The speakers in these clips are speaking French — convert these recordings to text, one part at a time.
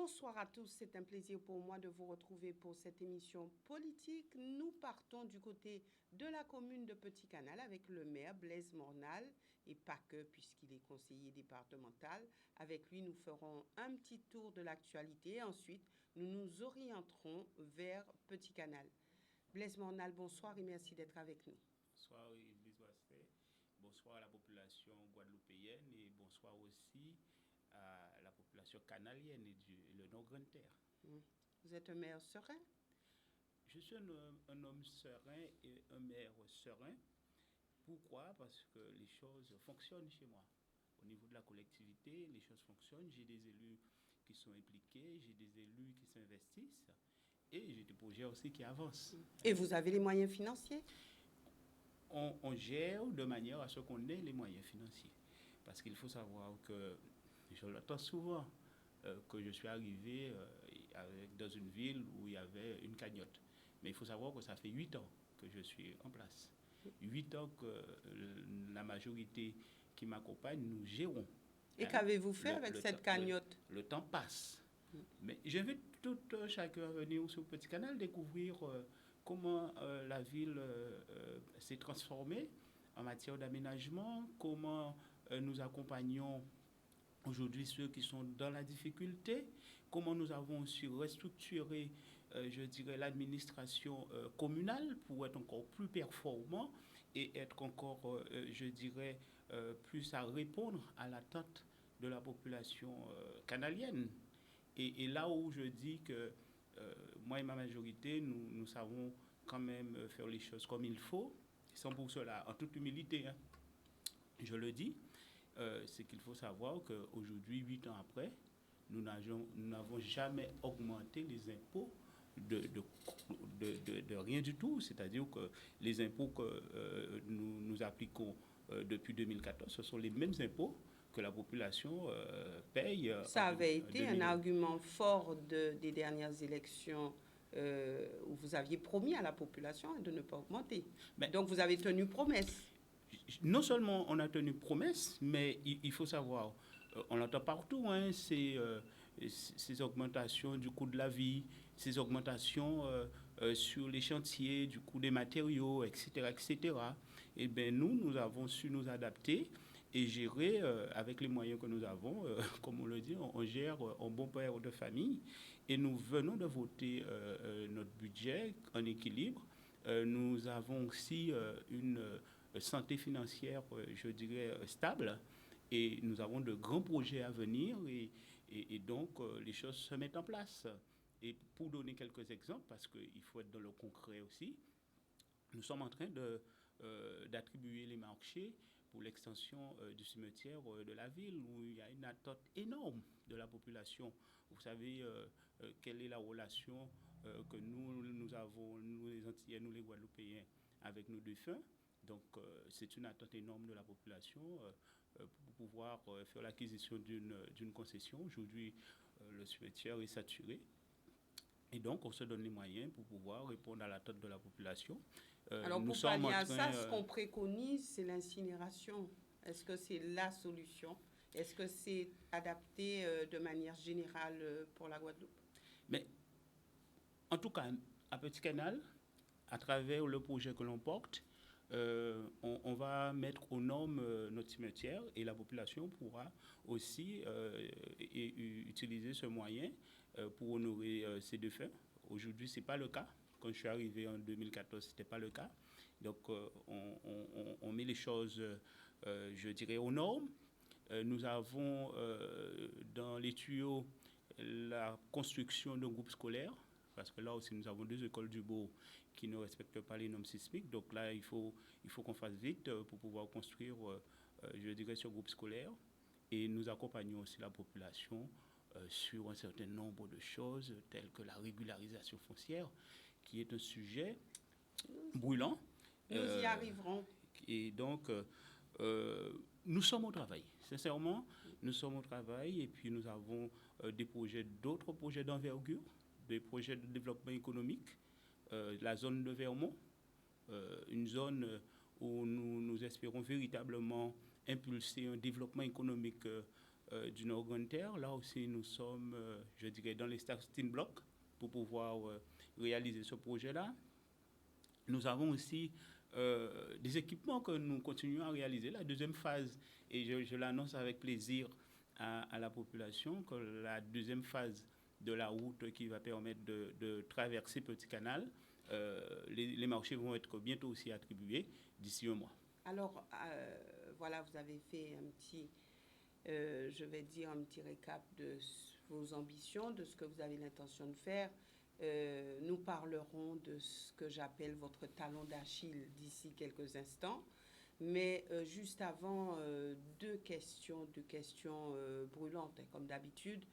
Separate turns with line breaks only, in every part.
Bonsoir à tous, c'est un plaisir pour moi de vous retrouver pour cette émission politique. Nous partons du côté de la commune de Petit Canal avec le maire Blaise Mornal et pas que puisqu'il est conseiller départemental. Avec lui, nous ferons un petit tour de l'actualité et ensuite nous nous orienterons vers Petit Canal. Blaise Mornal, bonsoir et merci d'être avec nous.
Bonsoir Église Ouasté, bonsoir à la population guadeloupéenne et bonsoir aussi à la population canalienne et le Nord-Grande-Terre.
Vous êtes un maire serein?
Je suis un homme serein et un maire serein. Pourquoi? Parce que les choses fonctionnent chez moi. Au niveau de la collectivité, les choses fonctionnent. J'ai des élus qui sont impliqués, j'ai des élus qui s'investissent et j'ai des projets aussi qui avancent.
Et vous avez les moyens financiers?
On gère de manière à ce qu'on ait les moyens financiers. Parce qu'il faut savoir que, je l'entends souvent, que je suis arrivé dans une ville où il y avait une cagnotte. Mais il faut savoir que ça fait 8 ans que je suis en place. 8 ans que la majorité qui m'accompagne, nous gérons.
Et qu'avez-vous fait avec cette cagnotte?
Le temps passe. Mais j'invite tout chacun à venir sur Petit Canal découvrir comment la ville s'est transformée en matière d'aménagement, comment nous accompagnons aujourd'hui ceux qui sont dans la difficulté, comment nous avons aussi restructuré, je dirais, l'administration communale pour être encore plus performant et être encore, je dirais, plus à répondre à l'attente de la population canalienne. Et là où je dis que moi et ma majorité, nous savons quand même faire les choses comme il faut, sans pour cela, en toute humilité, hein, je le dis, c'est qu'il faut savoir qu'aujourd'hui, 8 ans après, nous n'avons jamais augmenté les impôts de rien du tout. C'est-à-dire que les impôts que nous appliquons depuis 2014, ce sont les mêmes impôts que la population paye.
Ça avait été un argument fort des dernières élections où vous aviez promis à la population de ne pas augmenter. Mais donc vous avez tenu promesse.
Non seulement on a tenu promesse, mais il faut savoir, on l'entend partout, hein, ces augmentations du coût de la vie, ces augmentations sur les chantiers, du coût des matériaux, etc., etc. Et bien nous avons su nous adapter et gérer avec les moyens que nous avons, comme on le dit, on gère en bon père de famille. Et nous venons de voter notre budget en équilibre. Nous avons aussi une santé financière, je dirais, stable. Et nous avons de grands projets à venir et donc les choses se mettent en place. Et pour donner quelques exemples, parce qu'il faut être dans le concret aussi, nous sommes en train d'attribuer les marchés pour l'extension du cimetière de la ville où il y a une attente énorme de la population. Vous savez quelle est la relation que nous avons, nous les Antillais, nous les Guadeloupéens, avec nos défunts. Donc c'est une attente énorme de la population pour pouvoir faire l'acquisition d'une concession. Aujourd'hui, le cimetière est saturé. Et donc, on se donne les moyens pour pouvoir répondre à l'attente de la population.
Alors, pour pallier à ça, ce qu'on préconise, c'est l'incinération. Est-ce que c'est la solution? Est-ce que c'est adapté de manière générale pour la Guadeloupe?
Mais, en tout cas, à Petit Canal, à travers le projet que l'on porte, on va mettre aux normes notre cimetière et la population pourra aussi utiliser ce moyen pour honorer ses défunts. Aujourd'hui, ce n'est pas le cas. Quand je suis arrivé en 2014, ce n'était pas le cas. Donc, on met les choses, je dirais, aux normes. Nous avons dans les tuyaux la construction d'un groupe scolaire. Parce que là aussi, nous avons 2 écoles du Beau qui ne respectent pas les normes sismiques. Donc là, il faut qu'on fasse vite pour pouvoir construire, je dirais, ce groupe scolaire. Et nous accompagnons aussi la population sur un certain nombre de choses, telles que la régularisation foncière, qui est un sujet brûlant.
Nous y arriverons.
Et donc, nous sommes au travail. Sincèrement, nous sommes au travail. Et puis, nous avons d'autres projets d'envergure, des projets de développement économique, la zone de Vermont, une zone où nous espérons véritablement impulser un développement économique du Nord Grande Terre. Là aussi, nous sommes, je dirais, dans les starting blocks pour pouvoir réaliser ce projet-là. Nous avons aussi des équipements que nous continuons à réaliser. La deuxième phase, et je l'annonce avec plaisir à la population, que la deuxième phase de la route qui va permettre de traverser Petit Canal, les marchés vont être bientôt aussi attribués d'ici un mois.
Alors, voilà, vous avez fait un petit, je vais dire, un petit récap de vos ambitions, de ce que vous avez l'intention de faire. Nous parlerons de ce que j'appelle votre talon d'Achille d'ici quelques instants. Mais juste avant, deux questions brûlantes, hein, comme d'habitude.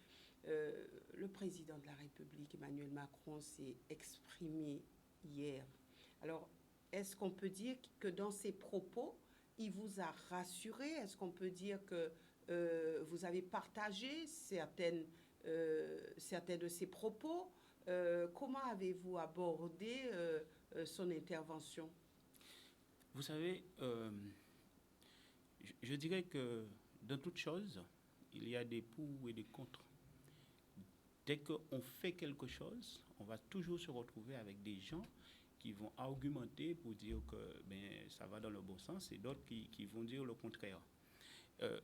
Le président de la République, Emmanuel Macron, s'est exprimé hier. Alors, est-ce qu'on peut dire que dans ses propos, il vous a rassuré? Est-ce qu'on peut dire que vous avez partagé certaines de ses propos? Comment avez-vous abordé son intervention?
Vous savez, je dirais que dans toute chose, il y a des pour et des contre. Dès qu'on fait quelque chose, on va toujours se retrouver avec des gens qui vont argumenter pour dire que ça va dans le bon sens et d'autres qui vont dire le contraire.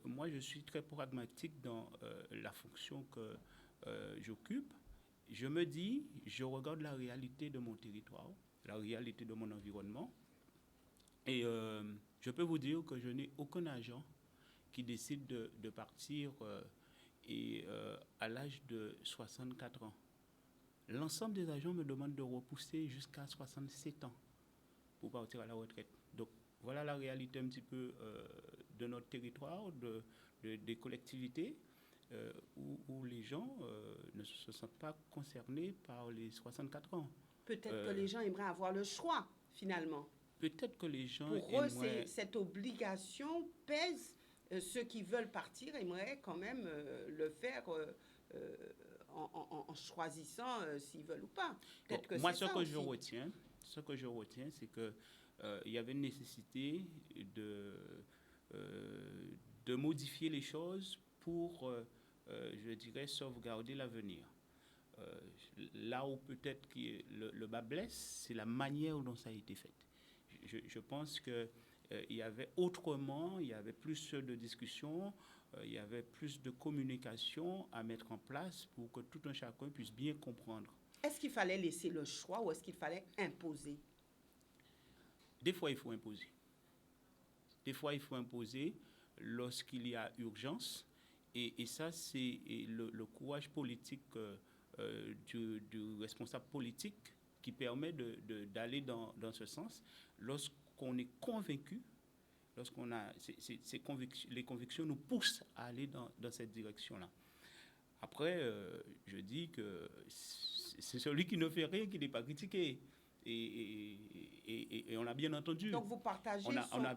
Moi, je suis très pragmatique dans la fonction que j'occupe. Je me dis, je regarde la réalité de mon territoire, la réalité de mon environnement, et je peux vous dire que je n'ai aucun agent qui décide de partir à l'âge de 64 ans. L'ensemble des agents me demandent de repousser jusqu'à 67 ans pour partir à la retraite. Donc voilà la réalité un petit peu de notre territoire, des collectivités, où les gens ne se sentent pas concernés par les 64 ans.
Peut-être que les gens aimeraient avoir le choix, finalement.
Peut-être que les gens
pour eux, cette obligation pèse. Ceux qui veulent partir aimeraient quand même le faire en choisissant s'ils veulent ou pas.
Peut-être que moi, ce que je retiens, c'est que il y avait une nécessité de modifier les choses pour, je dirais, sauvegarder l'avenir. Là où peut-être que le bas blesse, c'est la manière dont ça a été fait. Je pense qu'il y avait autrement, il y avait plus de discussions, il y avait plus de communication à mettre en place pour que tout un chacun puisse bien comprendre.
Est-ce qu'il fallait laisser le choix ou est-ce qu'il fallait imposer?
Des fois, il faut imposer. Des fois, il faut imposer lorsqu'il y a urgence. Et ça, c'est le courage politique du responsable politique qui permet d'aller dans ce sens. Lorsqu'on est convaincu, les convictions nous poussent à aller dans cette direction-là. Après, je dis que c'est celui qui ne fait rien qui n'est pas critiqué. Et on a bien entendu.
Donc vous partagez
on a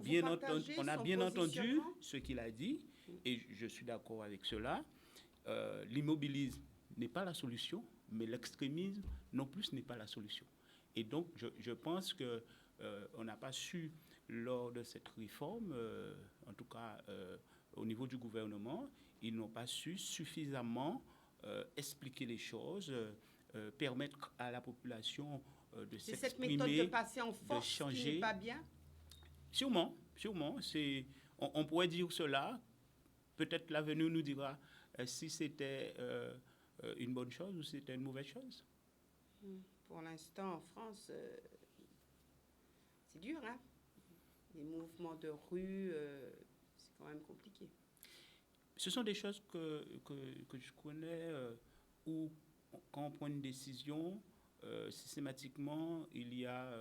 bien entendu ce qu'il a dit, et je suis d'accord avec cela. L'immobilisme n'est pas la solution, mais l'extrémisme non plus n'est pas la solution. Et donc, je pense qu'on n'a pas su, lors de cette réforme, en tout cas au niveau du gouvernement, ils n'ont pas su suffisamment expliquer les choses, permettre à la population de s'exprimer,
cette méthode de passer en force de changer. Qui n'est pas bien?
Sûrement. On pourrait dire cela. Peut-être l'avenir nous dira si c'était une bonne chose ou si c'était une mauvaise chose.
Pour l'instant, en France, c'est dur, hein? Les mouvements de rue, c'est quand même compliqué.
Ce sont des choses que je connais où, quand on prend une décision, systématiquement, il y a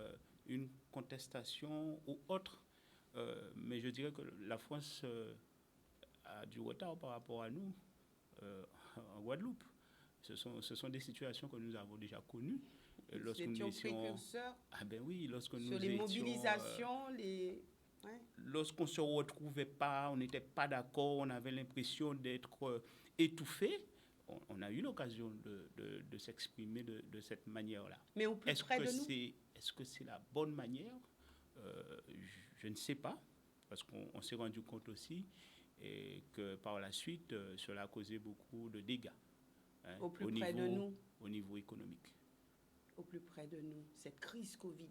une contestation ou autre. Mais je dirais que la France a du retard par rapport à nous en Guadeloupe. Ce sont des situations que nous avons déjà connues.
Lorsque nous étions précurseurs.
Ah ben oui, lorsque
sur les mobilisations,
lorsqu'on se retrouvait pas, on n'était pas d'accord, on avait l'impression d'être étouffé. On a eu l'occasion de s'exprimer de cette manière-là.
Mais au plus près de nous.
Est-ce que c'est la bonne manière? Je ne sais pas, parce qu'on s'est rendu compte aussi et que par la suite, cela a causé beaucoup de dégâts, hein,
Au plus près de nous.
Au niveau économique.
Au plus près de nous, cette crise Covid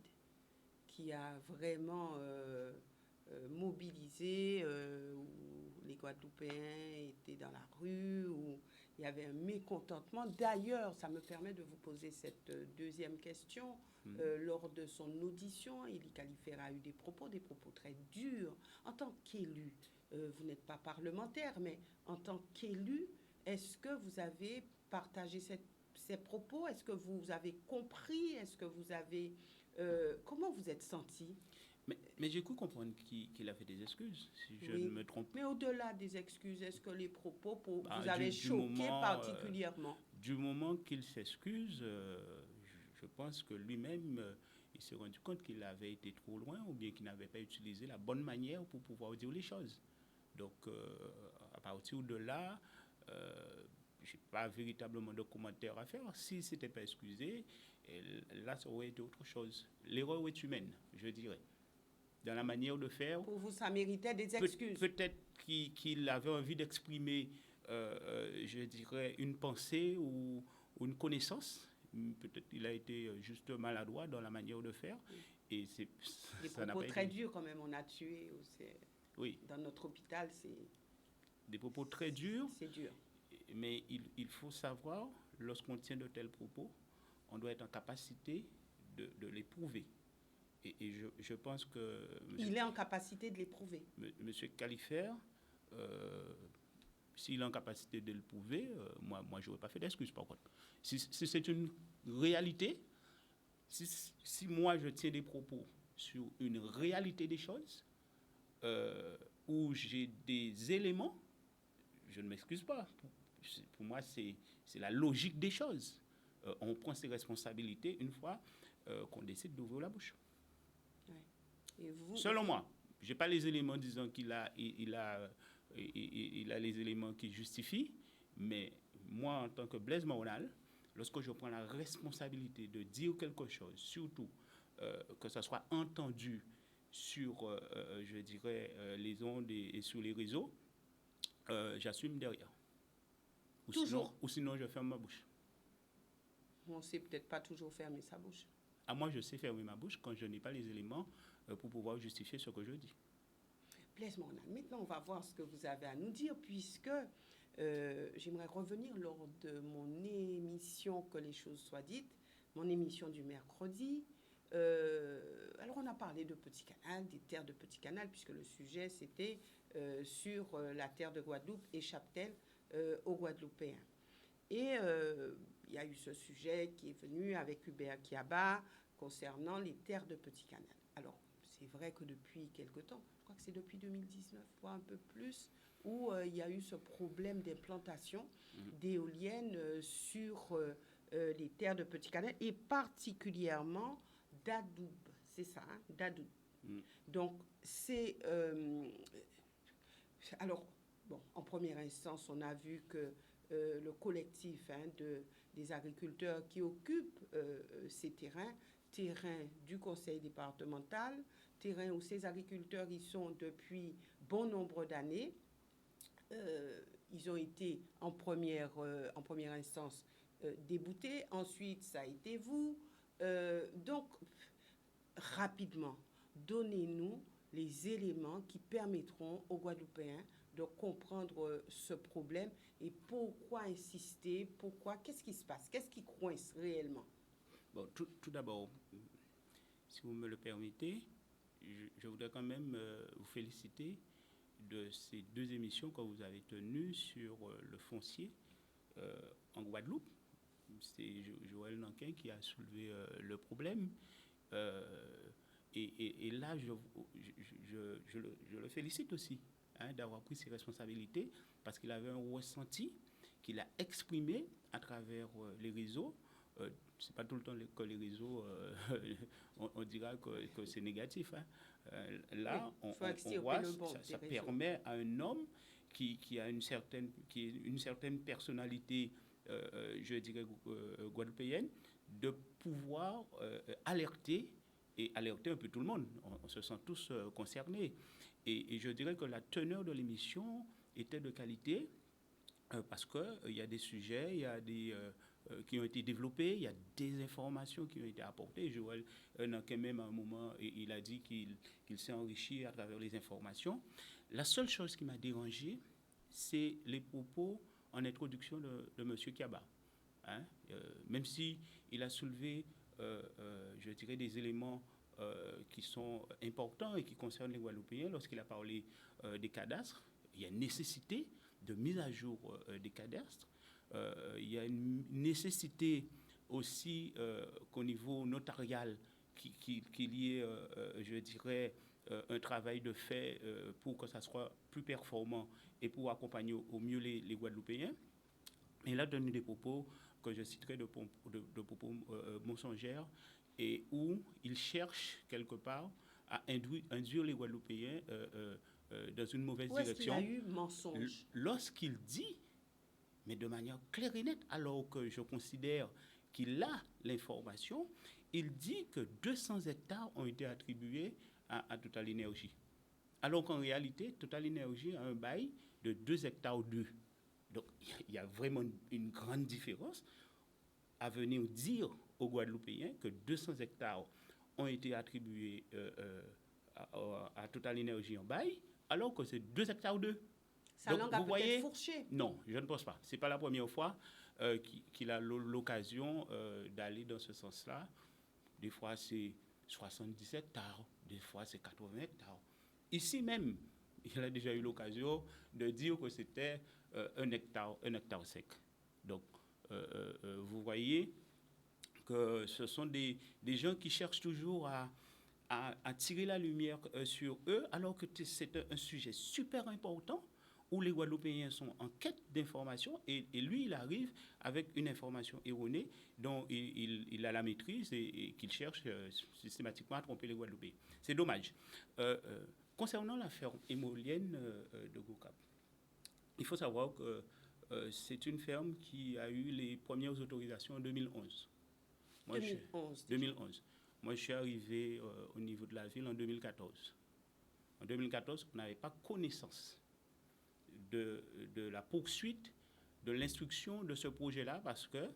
qui a vraiment mobilisé, où les Guadeloupéens étaient dans la rue, où il y avait un mécontentement. D'ailleurs, ça me permet de vous poser cette deuxième question. Lors de son audition, Élie Califert a eu des propos très durs. En tant qu'élu, vous n'êtes pas parlementaire, mais en tant qu'élu, est-ce que vous avez partagé ces propos? Est-ce que vous avez compris? Est-ce que vous avez... comment vous êtes senti?
Mais j'ai cru comprendre qu'il a fait des excuses, si je ne me trompe.
Mais au-delà des excuses, est-ce que les propos vous avez choqué particulièrement?
Du moment qu'il s'excuse, je pense que lui-même, il s'est rendu compte qu'il avait été trop loin ou bien qu'il n'avait pas utilisé la bonne manière pour pouvoir dire les choses. Donc, à partir de là, je n'ai pas véritablement de commentaires à faire. S'il ne s'était pas excusé, là, ça aurait été autre chose. L'erreur est humaine, je dirais. Dans la manière de faire.
Pour vous, ça méritait des excuses.
Peut-être qu'il avait envie d'exprimer, je dirais, une pensée ou une connaissance. Peut-être qu'il a été juste maladroit dans la manière de faire. Et
des propos très durs, quand même, on a tué.
Oui.
Dans notre hôpital, c'est...
Des propos très durs.
C'est dur.
Mais il faut savoir, lorsqu'on tient de tels propos, on doit être en capacité de les prouver. Et je pense que...
Il est en capacité de l'éprouver.
Monsieur Califert, s'il est en capacité de le prouver, moi je n'aurais pas fait d'excuses, par contre. Si c'est une réalité, si moi je tiens des propos sur une réalité des choses, où j'ai des éléments, je ne m'excuse pas. Pour moi, c'est la logique des choses. On prend ses responsabilités une fois qu'on décide d'ouvrir la bouche. Et vous, selon moi, je n'ai pas les éléments disant qu'il a les éléments qui justifient, mais moi, en tant que Blaise Mornal, lorsque je prends la responsabilité de dire quelque chose, surtout que ça soit entendu sur, je dirais, les ondes et sur les réseaux, j'assume derrière. Ou sinon, je ferme ma bouche.
On ne sait peut-être pas toujours fermer sa bouche.
Moi, je sais fermer ma bouche quand je n'ai pas les éléments pour pouvoir justifier ce que je dis.
Blaise Mornal, maintenant, on va voir ce que vous avez à nous dire, puisque j'aimerais revenir lors de mon émission Que les choses soient dites, mon émission du mercredi. Alors, on a parlé de Petit Canal, des terres de Petit Canal, puisque le sujet, c'était sur la terre de Guadeloupe et Chaptel aux Guadeloupéens. Et il y a eu ce sujet qui est venu avec Hubert Kiaba concernant les terres de Petit Canal. Alors, c'est vrai que depuis quelque temps, je crois que c'est depuis 2019, voire un peu plus, où il y a eu ce problème d'implantation d'éoliennes sur les terres de Petit Canal, et particulièrement d'Adoub. C'est ça, hein, d'Adoub. Donc, c'est... alors, bon, en première instance, on a vu que le collectif des agriculteurs qui occupent ces terrains du conseil départemental, terrains où ces agriculteurs y sont depuis bon nombre d'années. Ils ont été en première instance déboutés. Ensuite, ça a été vous. Donc, rapidement, donnez-nous les éléments qui permettront aux Guadeloupéens de comprendre ce problème et pourquoi insister, qu'est-ce qui se passe, qu'est-ce qui coince réellement?
Bon, tout d'abord, si vous me le permettez, je voudrais quand même vous féliciter de ces 2 émissions que vous avez tenues sur le foncier en Guadeloupe. C'est Joël Nankin qui a soulevé le problème. Et là, je le félicite aussi d'avoir pris ses responsabilités parce qu'il avait un ressenti qu'il a exprimé à travers les réseaux. C'est pas tout le temps que les réseaux, on dira que c'est négatif. Là, oui, on voit, ça permet à un homme qui a une certaine personnalité, je dirais, guadeloupéenne, de pouvoir alerter un peu tout le monde. On se sent tous concernés. Et je dirais que la teneur de l'émission était de qualité parce qu'il y a des sujets, il y a des qui ont été développés, il y a des informations qui ont été apportées. Joël, quand même, à un moment, il a dit qu'il s'est enrichi à travers les informations. La seule chose qui m'a dérangé, c'est les propos en introduction de M. Kiaba. Hein? Même si il a soulevé, je dirais, des éléments qui sont importants et qui concernent les Guadeloupéens lorsqu'il a parlé des cadastres, il y a une nécessité de mise à jour des cadastres. Il y a une nécessité aussi qu'au niveau notarial qu'il y ait, je dirais, un travail de fait pour que ça soit plus performant et pour accompagner au mieux les Guadeloupéens. Et là, donne des propos que je citerai de propos mensongères et où il cherche quelque part à induire les Guadeloupéens dans une mauvaise direction.
Où est-ce qu'il y a eu mensonge?
Lorsqu'il dit, mais de manière claire et nette, alors que je considère qu'il a l'information, il dit que 200 hectares ont été attribués à Total Énergie. Alors qu'en réalité, Total Énergie a un bail de 2 hectares 2. Donc, il y a vraiment une grande différence à venir dire aux Guadeloupéens que 200 hectares ont été attribués à Total Énergie en bail, alors que c'est 2 hectares 2.
Sa langue a peut-être fourché.
Non, je ne pense pas. Ce n'est pas la première fois qu'il a l'occasion d'aller dans ce sens-là. Des fois, c'est 70 hectares, des fois, c'est 80 hectares. Ici même, il a déjà eu l'occasion de dire que c'était 1 hectare sec. Donc, vous voyez que ce sont des gens qui cherchent toujours à tirer la lumière sur eux, alors que c'est un sujet super important où les Guadeloupéens sont en quête d'informations et lui, il arrive avec une information erronée dont il a la maîtrise et qu'il cherche systématiquement à tromper les Guadeloupéens. C'est dommage. Concernant la ferme éolienne de Gocap, il faut savoir que c'est une ferme qui a eu les premières autorisations en 2011. 2011. Moi, je suis arrivé au niveau de la ville en 2014. En 2014, on n'avait pas connaissance de la poursuite de l'instruction de ce projet-là parce que,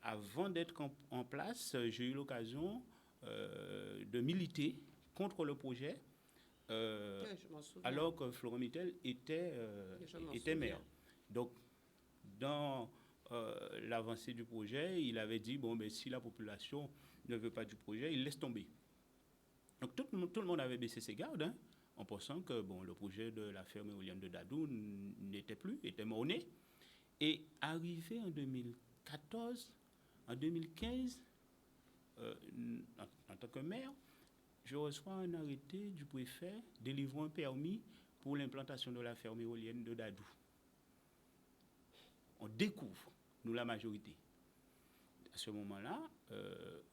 avant d'être en place, j'ai eu l'occasion de militer contre le projet alors que Florent Mittel était maire. Donc, dans l'avancée du projet, il avait dit, bon, ben, si la population ne veut pas du projet, il laisse tomber. Donc, tout le monde avait baissé ses gardes, hein, en pensant que bon, le projet de la ferme éolienne de Dadou n'était plus, était mort-né. Et arrivé en 2014, en 2015, en tant que maire, je reçois un arrêté du préfet délivrant un permis pour l'implantation de la ferme éolienne de Dadou. On découvre, nous la majorité. À ce moment-là,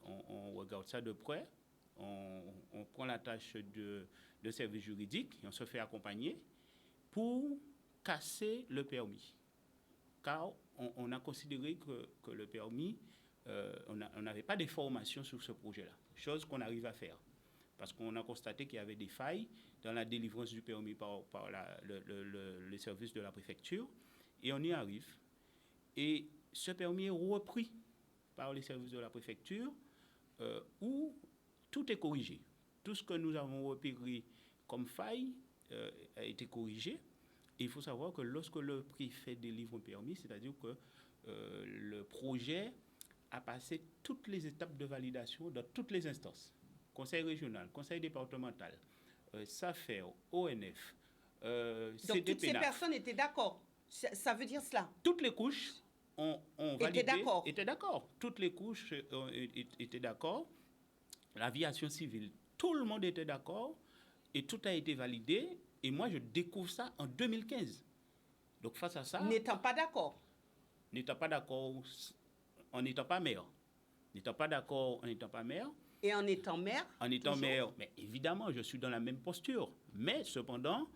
on regarde ça de près, on prend la tâche de service juridique et on se fait accompagner pour casser le permis. Car on a considéré que le permis, on n'avait pas d'informations sur ce projet-là, chose qu'on arrive à faire. Parce qu'on a constaté qu'il y avait des failles dans la délivrance du permis par les services de la préfecture, et on y arrive. Et ce permis est repris par les services de la préfecture, où tout est corrigé. Tout ce que nous avons repéré comme faille a été corrigé. Et il faut savoir que lorsque le préfet délivre un permis, c'est-à-dire que le projet a passé toutes les étapes de validation dans toutes les instances. Conseil régional, conseil départemental, SAFER, ONF,
donc toutes ces personnes étaient d'accord. Ça veut dire cela.
Toutes les couches ont validé, étaient d'accord. Toutes les couches étaient d'accord. L'aviation civile, tout le monde était d'accord et tout a été validé. Et moi, je découvre ça en 2015. Donc face à ça...
N'étant pas d'accord.
N'étant pas d'accord en n'étant pas maire. N'étant pas d'accord en n'étant pas maire.
Et en étant maire?
En étant maire, mais évidemment, je suis dans la même posture. Mais cependant,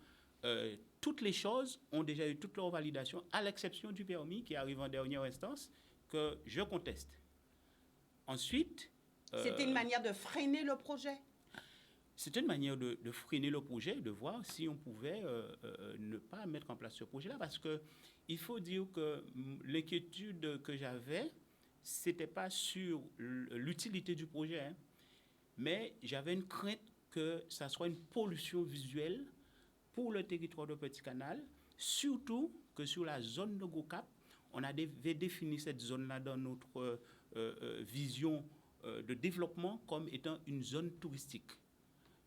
toutes les choses ont déjà eu toute leur validation, à l'exception du permis qui arrive en dernière instance, que je conteste. Ensuite...
C'était une manière de freiner le projet?
c'était une manière de freiner le projet, de voir si on pouvait ne pas mettre en place ce projet-là. Parce qu'il faut dire que l'inquiétude que j'avais, ce n'était pas sur l'utilité du projet, hein, mais j'avais une crainte que ça soit une pollution visuelle pour le territoire de Petit Canal, surtout que sur la zone de Gokap, on avait défini cette zone-là dans notre vision de développement comme étant une zone touristique.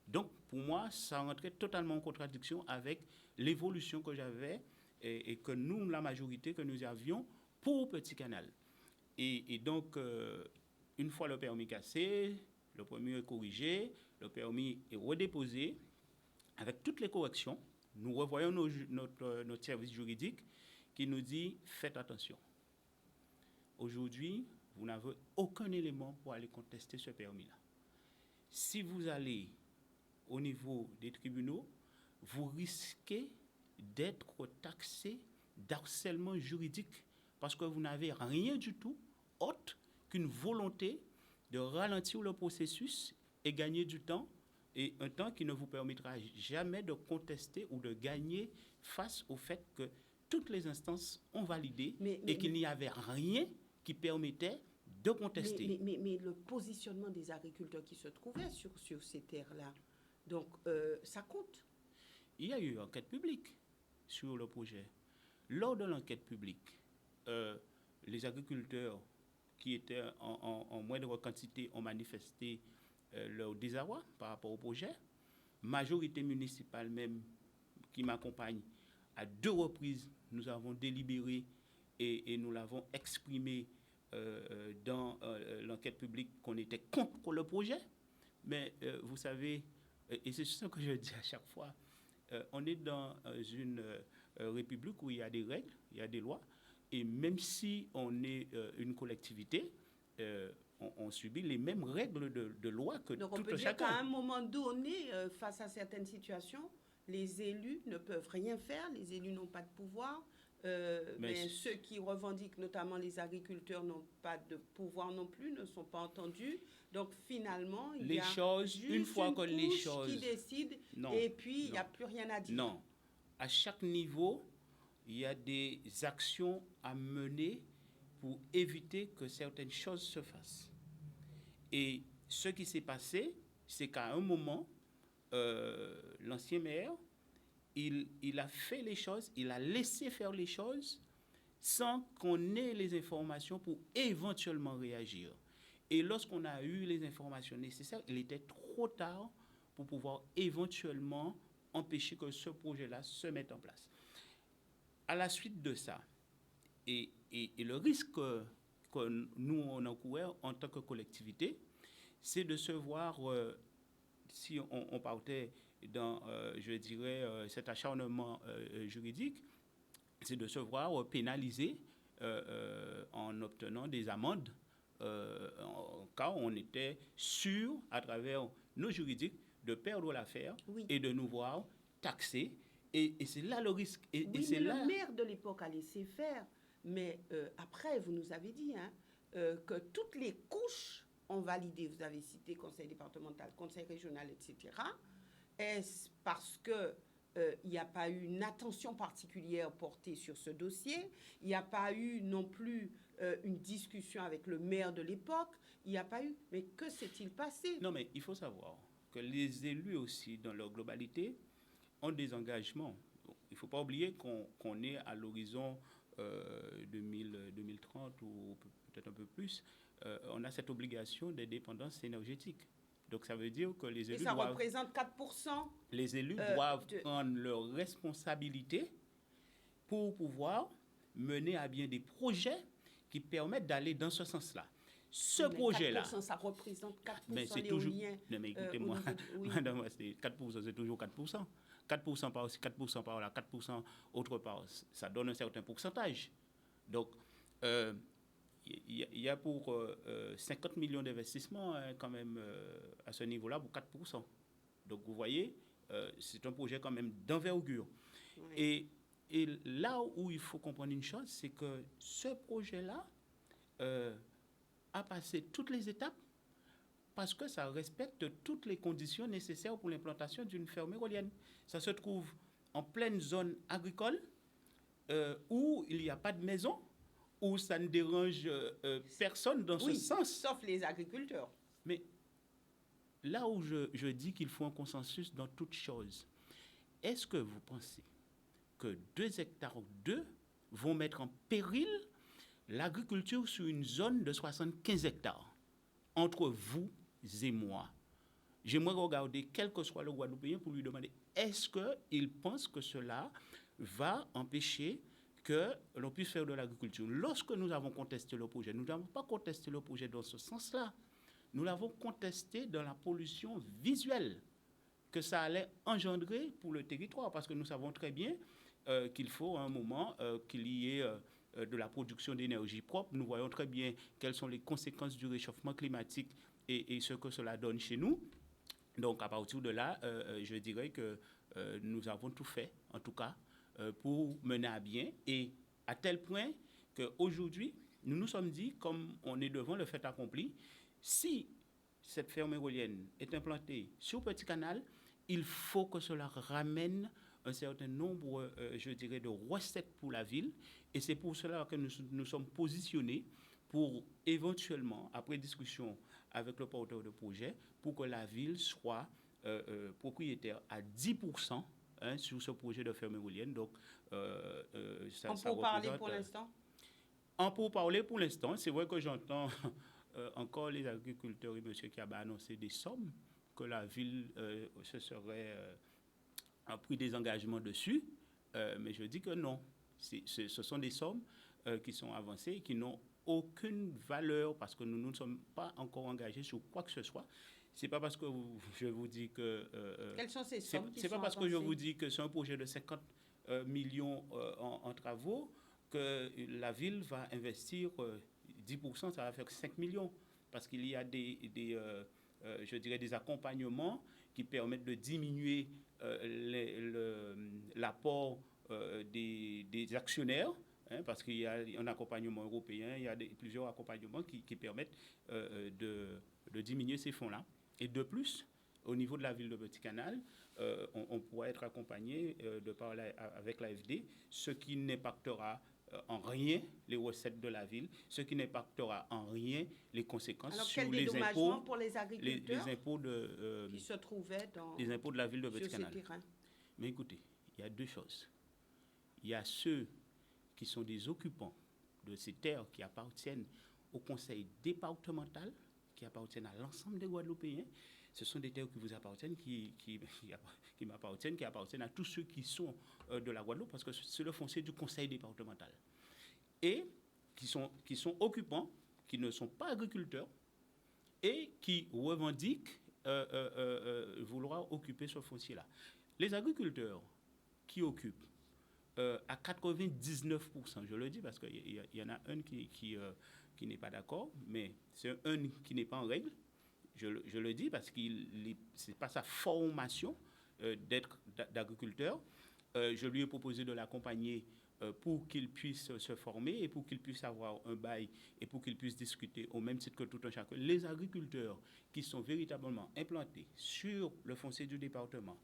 Donc, pour moi, ça rentrait totalement en contradiction avec l'évolution que j'avais et que nous, la majorité, que nous avions pour Petit Canal. Et donc, une fois le permis cassé, le permis est corrigé, le permis est redéposé, avec toutes les corrections, nous revoyons notre service juridique qui nous dit « faites attention ». Aujourd'hui, vous n'avez aucun élément pour aller contester ce permis-là. Si vous allez au niveau des tribunaux, vous risquez d'être taxé d'harcèlement juridique parce que vous n'avez rien du tout autre qu'une volonté de ralentir le processus et gagner du temps, et un temps qui ne vous permettra jamais de contester ou de gagner face au fait que toutes les instances ont validé et qu'il n'y avait rien qui permettait de contester.
Mais le positionnement des agriculteurs qui se trouvaient sur ces terres-là, donc ça compte.
Il y a eu une enquête publique sur le projet. Lors de l'enquête publique, les agriculteurs qui étaient en moindre quantité ont manifesté leur désarroi par rapport au projet. Majorité municipale même qui m'accompagne, à 2 reprises, nous avons délibéré et nous l'avons exprimé dans l'enquête publique qu'on était contre le projet. Mais vous savez, et c'est ce que je dis à chaque fois, on est dans une république où il y a des règles, il y a des lois, et même si on est une collectivité, on subit les mêmes règles de loi que tout chacun.
Donc on peut dire qu'à un moment donné, face à certaines situations, les élus ne peuvent rien faire, les élus n'ont pas de pouvoir. Mais ceux qui revendiquent, notamment les agriculteurs, n'ont pas de pouvoir non plus, ne sont pas entendus. Donc finalement, il y a juste une fois que les choses qui décide, et puis il n'y a plus rien à dire.
Non, à chaque niveau, il y a des actions à mener pour éviter que certaines choses se fassent. Et ce qui s'est passé, c'est qu'à un moment, l'ancien maire, il a fait les choses, il a laissé faire les choses sans qu'on ait les informations pour éventuellement réagir. Et lorsqu'on a eu les informations nécessaires, il était trop tard pour pouvoir éventuellement empêcher que ce projet-là se mette en place. À la suite de ça, et le risque que nous, on encourt en tant que collectivité, c'est de se voir, si on partait dans, je dirais, cet acharnement juridique, c'est de se voir pénalisé en obtenant des amendes en cas où on était sûr, à travers nos juridiques, de perdre l'affaire et de nous voir taxés. Et c'est là le risque. Et c'est
le maire de l'époque a laissé faire. Mais après, vous nous avez dit que toutes les couches ont validé. Vous avez cité conseil départemental, conseil régional, etc. Est-ce parce que il n'y a pas eu une attention particulière portée sur ce dossier? Il n'y a pas eu non plus une discussion avec le maire de l'époque? Il n'y a pas eu. Mais que s'est-il passé?
Non, mais il faut savoir que les élus aussi, dans leur globalité, ont des engagements. Il ne faut pas oublier qu'on est à l'horizon 2030 ou peut-être un peu plus. On a cette obligation d'indépendance énergétique. Donc, ça veut dire que les élus
représente 4%.
Les élus doivent prendre leurs responsabilités pour pouvoir mener à bien des projets qui permettent d'aller dans ce sens-là. Ce projet-là...
4%, ça représente 4%
mais c'est
l'éolien.
Non, mais écoutez-moi, madame, c'est 4%, c'est toujours 4%. 4% par aussi, 4% par là, 4% autre part, ça donne un certain pourcentage. Donc, il y a pour 50 millions d'investissements quand même à ce niveau-là pour 4%. Donc, vous voyez, c'est un projet quand même d'envergure. Oui. Et là où il faut comprendre une chose, c'est que ce projet-là a passé toutes les étapes parce que ça respecte toutes les conditions nécessaires pour l'implantation d'une ferme éolienne. Ça se trouve en pleine zone agricole, où il n'y a pas de maison, où ça ne dérange personne dans ce sens.
Sauf les agriculteurs.
Mais là où je dis qu'il faut un consensus dans toute chose, est-ce que vous pensez que 2 hectares 2 vont mettre en péril l'agriculture sur une zone de 75 hectares entre vous et moi? J'aimerais regarder quel que soit le Guadeloupéen pour lui demander est-ce qu'il pense que cela va empêcher que l'on puisse faire de l'agriculture. Lorsque nous avons contesté le projet, nous n'avons pas contesté le projet dans ce sens-là. Nous l'avons contesté dans la pollution visuelle que ça allait engendrer pour le territoire, parce que nous savons très bien qu'il faut à un moment qu'il y ait de la production d'énergie propre. Nous voyons très bien quelles sont les conséquences du réchauffement climatique et ce que cela donne chez nous. Donc à partir de là, je dirais que nous avons tout fait, en tout cas, pour mener à bien, et à tel point qu'aujourd'hui, nous nous sommes dit, comme on est devant le fait accompli, si cette ferme éolienne est implantée sur Petit Canal, il faut que cela ramène un certain nombre, je dirais, de recettes pour la ville, et c'est pour cela que nous sommes positionnés pour éventuellement, après discussion avec le porteur de projet, pour que la ville soit propriétaire à 10% sur ce projet de ferme éolienne. Donc,
ça parler pour l'instant?
En pourparler pour l'instant, c'est vrai que j'entends encore les agriculteurs et monsieur qui a annoncé des sommes que la ville se serait pris des engagements dessus, mais je dis que non. Ce sont des sommes qui sont avancées et qui n'ont aucune valeur parce que nous ne sommes pas encore engagés sur quoi que ce soit. C'est pas parce que je vous dis que...
Quelles sont ces sommes qui sont avancées?
C'est pas parce que je vous dis que c'est un projet de 50 millions en travaux que la ville va investir 10%, ça va faire 5 millions. Parce qu'il y a je dirais des accompagnements qui permettent de diminuer l'apport des actionnaires, parce qu'il y a un accompagnement européen, il y a plusieurs accompagnements qui permettent de diminuer ces fonds-là. Et de plus, au niveau de la ville de Petit Canal, on pourra être accompagné avec l'AFD, ce qui n'impactera en rien les recettes de la ville, ce qui n'impactera en rien les conséquences.
Alors,
sur
les impôts
pour
les agriculteurs
les impôts
qui se trouvaient
les impôts de la ville de Petit Canal.
Terrain.
Mais écoutez, il y a 2 choses. Il y a ceux qui sont des occupants de ces terres qui appartiennent au conseil départemental, qui appartiennent à l'ensemble des Guadeloupéens. Ce sont des terres qui vous appartiennent, qui m'appartiennent, qui appartiennent à tous ceux qui sont de la Guadeloupe, parce que c'est le foncier du conseil départemental. Et qui sont occupants, qui ne sont pas agriculteurs, et qui revendiquent vouloir occuper ce foncier-là. Les agriculteurs qui occupent à 99%, je le dis parce qu'il y en a un qui n'est pas d'accord, mais c'est un qui n'est pas en règle. Je le dis parce que ce n'est pas sa formation d'être d'agriculteur. Je lui ai proposé de l'accompagner pour qu'il puisse se former et pour qu'il puisse avoir un bail et pour qu'il puisse discuter au même titre que tout un chacun. Les agriculteurs qui sont véritablement implantés sur le foncier du département,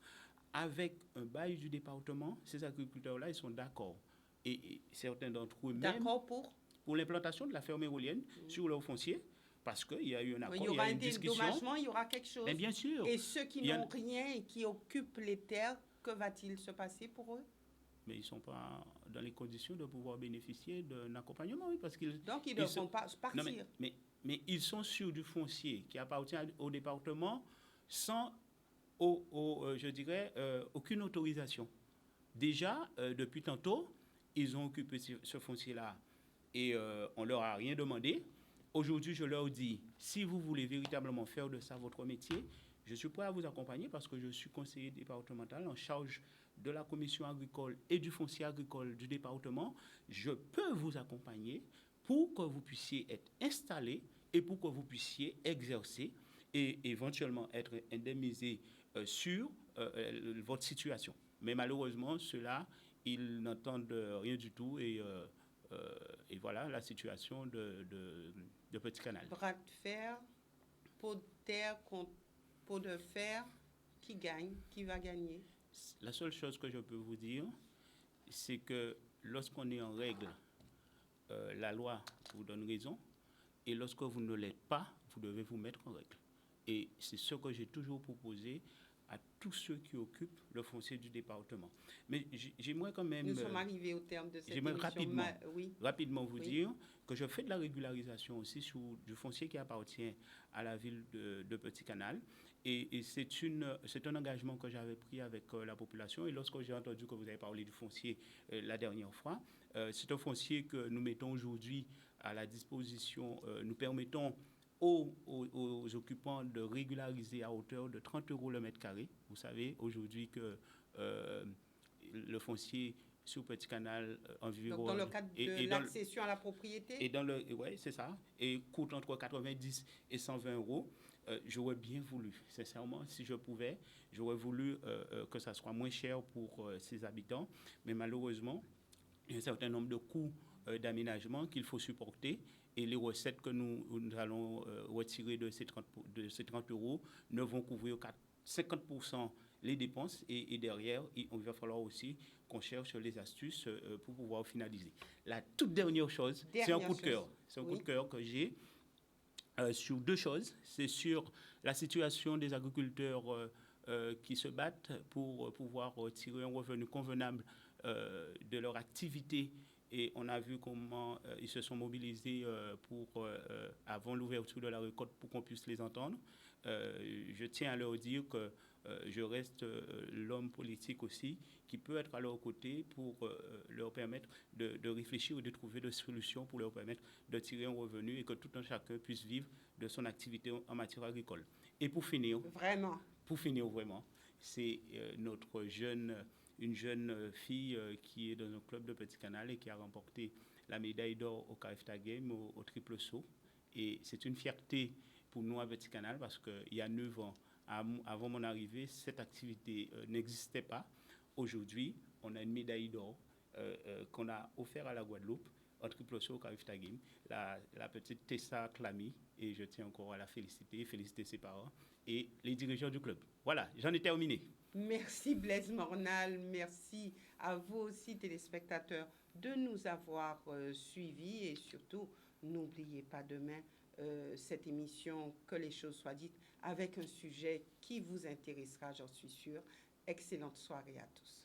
avec un bail du département, ces agriculteurs-là, ils sont d'accord. Et certains d'entre eux même...
D'accord
pour l'implantation de la ferme éolienne sur leur foncier, parce qu'il y a eu un accord, il y a une discussion.
Il y aura un dédommagement, il y aura quelque chose.
Mais bien sûr.
Et ceux qui n'ont rien et qui occupent les terres, que va-t-il se passer pour eux?
Mais ils ne sont pas dans les conditions de pouvoir bénéficier d'un accompagnement, oui, parce qu'ils...
Donc, ils ne devront pas partir.
Non, mais ils sont sur du foncier qui appartient au département sans, je dirais, aucune autorisation. Déjà, depuis tantôt, ils ont occupé ce foncier-là et on ne leur a rien demandé. Aujourd'hui, je leur dis, si vous voulez véritablement faire de ça votre métier, je suis prêt à vous accompagner parce que je suis conseiller départemental en charge de la commission agricole et du foncier agricole du département. Je peux vous accompagner pour que vous puissiez être installé et pour que vous puissiez exercer et éventuellement être indemnisé sur votre situation. Mais malheureusement, ceux-là, ils n'entendent rien du tout et voilà la situation de Petit Canal.
Bras de fer pot de terre contre pot de fer, qui gagne, qui va gagner?
La seule chose que je peux vous dire, c'est que lorsqu'on est en règle, la loi vous donne raison, et lorsque vous ne l'êtes pas, vous devez vous mettre en règle. Et c'est ce que j'ai toujours proposé à tous ceux qui occupent le foncier du département. Mais j'aimerais quand même...
Nous sommes arrivés au terme de cette
j'aimerais
émission.
rapidement vous
Oui.
dire que je fais de la régularisation aussi sur du foncier qui appartient à la ville de Petit Canal. Et c'est un engagement que j'avais pris avec la population. Et lorsque j'ai entendu que vous avez parlé du foncier la dernière fois, c'est un foncier que nous mettons aujourd'hui à la disposition, nous permettons aux occupants de régulariser à hauteur de 30 € le mètre carré. Vous savez aujourd'hui que le foncier sur Petit Canal environ...
Donc dans le cadre de l'accession à la propriété?
Oui, c'est ça. Et coûte entre 90 et 120 €. J'aurais bien voulu, sincèrement, si je pouvais, j'aurais voulu que ça soit moins cher pour ses habitants. Mais malheureusement, il y a un certain nombre de coûts d'aménagement qu'il faut supporter. Et les recettes que nous allons retirer de ces 30 € ne vont couvrir 50% les dépenses. Et derrière, il va falloir aussi qu'on cherche les astuces pour pouvoir finaliser. La toute dernière chose, c'est un coup de cœur. C'est un coup de cœur que j'ai sur deux choses. C'est sur la situation des agriculteurs qui se battent pour pouvoir tirer un revenu convenable de leur activité. Et on a vu comment ils se sont mobilisés avant l'ouverture de la récolte pour qu'on puisse les entendre. Je tiens à leur dire que je reste l'homme politique aussi qui peut être à leur côté pour leur permettre de réfléchir ou de trouver des solutions pour leur permettre de tirer un revenu et que tout un chacun puisse vivre de son activité en matière agricole. Et pour finir, vraiment, c'est une jeune fille qui est dans un club de Petit Canal et qui a remporté la médaille d'or au CAFTA Game au triple saut. Et c'est une fierté pour nous à Petit Canal parce qu'il y a 9 ans, avant mon arrivée, cette activité n'existait pas. Aujourd'hui, on a une médaille d'or qu'on a offerte à la Guadeloupe au triple saut au CAFTA Game, la petite Tessa Clamy, et je tiens encore à la féliciter ses parents et les dirigeants du club. Voilà, j'en ai terminé.
Merci Blaise Mornal, merci à vous aussi téléspectateurs de nous avoir suivis et surtout n'oubliez pas demain cette émission Que les choses soient dites avec un sujet qui vous intéressera, j'en suis sûre. Excellente soirée à tous.